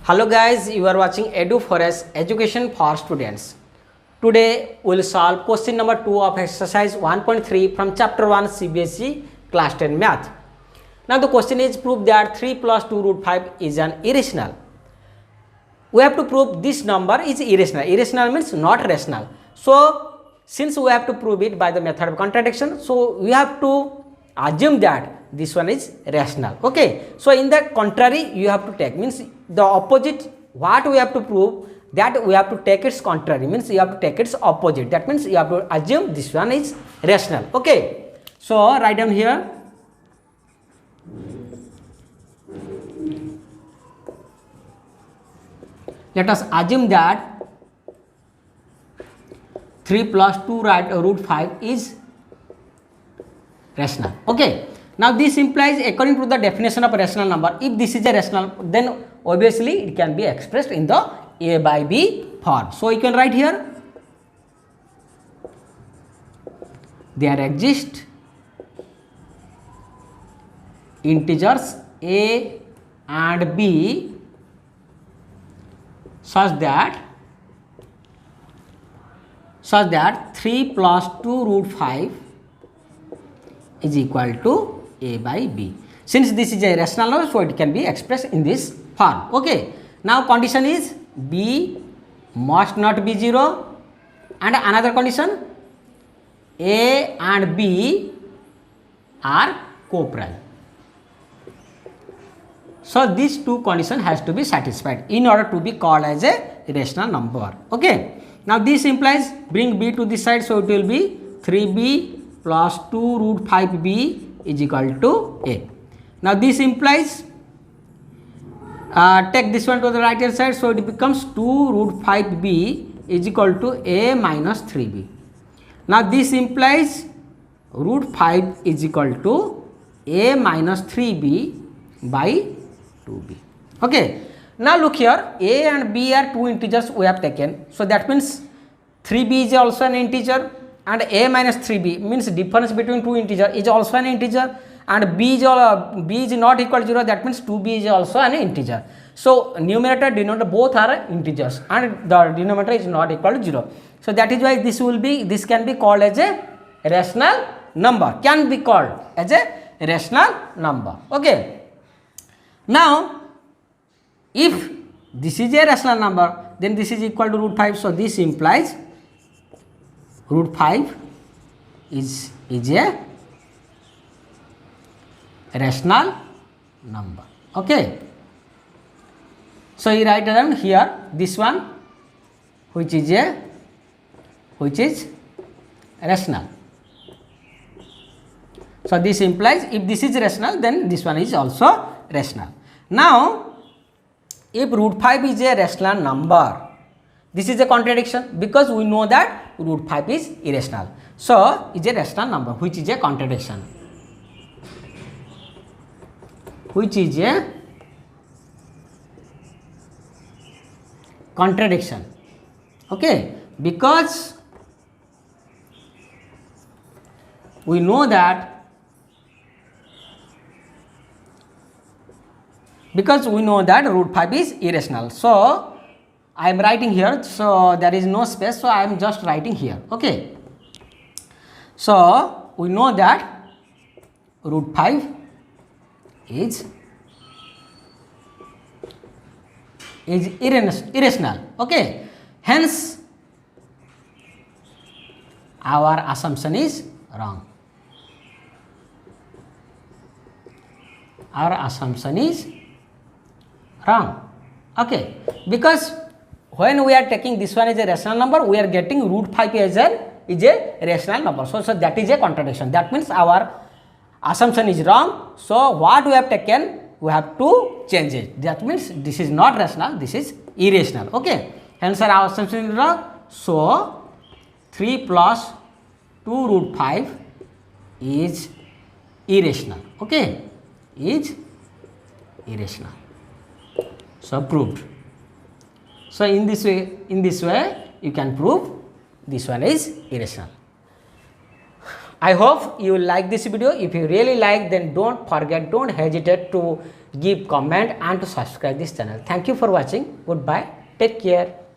Hello guys, you are watching EduForest Education for Students. Today we will solve question number 2 of exercise 1.3 from chapter 1 CBSE class 10 math. Now the question is, prove that 3 plus 2 root 5 is an irrational. We have to prove this number is irrational. Irrational means not rational. So since we have to prove it by the method of contradiction, so we have to assume that this one is rational. Okay, so in the contrary you have to take, means the opposite what we have to prove, that we have to take its contrary, means you have to take its opposite. That means you have to assume this one is rational. Okay, so write down here. Let us assume that 3 plus 2 root 5 is rational. Okay, now this implies, according to the definition of a rational number, if this is a rational, then obviously it can be expressed in the a by b form. So you can write here, there exist integers a and b such that 3 plus 2 root 5 is equal to a by b. Since this is a rational number, so it can be expressed in this form. Okay, now condition is b must not be 0, and another condition, a and b are co-prime. So these two conditions has to be satisfied in order to be called as a rational number. Okay, now this implies, bring b to this side, so it will be 3b plus 2 root 5b is equal to a. Now this implies, take this one to the right hand side, so it becomes 2 root 5b is equal to a minus 3b. Now this implies root 5 is equal to a minus 3b by 2b. Okay, now look here, a and b are two integers we have taken, so that means 3b is also an integer, and a minus 3b means difference between two integers is also an integer, and b is not equal to 0, that means 2b is also an integer. So numerator denominator both are integers, and the denominator is not equal to 0. So that is why this can be called as a rational number, can be called as a rational number. Okay, now if this is a rational number, then this is equal to root 5, so this implies root 5 is a rational number. Okay, so you write down here this one which is rational. So this implies, if this is rational, then this one is also rational. Now if root 5 is a rational number, this is a contradiction, because we know that root 5 is irrational. So is a rational number, which is a contradiction. Which is a contradiction. Okay, because we know that root 5 is irrational. So I am writing here, so there is no space, so I am just writing here. Okay, so we know that root 5 is irrational. Okay, hence our assumption is wrong. Our assumption is wrong. Okay, because when we are taking this one as a rational number, we are getting root 5 as a rational number. So that is a contradiction. That means our assumption is wrong. So what we have taken, we have to change it. That means this is not rational, this is irrational. Okay, hence our assumption is wrong. So 3 plus 2 root 5 is irrational. Okay, is irrational. So proved. So in this way you can prove this one is irrational. I hope you like this video. If you really like, then don't hesitate to give comment and to subscribe this channel. Thank you for watching. Goodbye. Take care.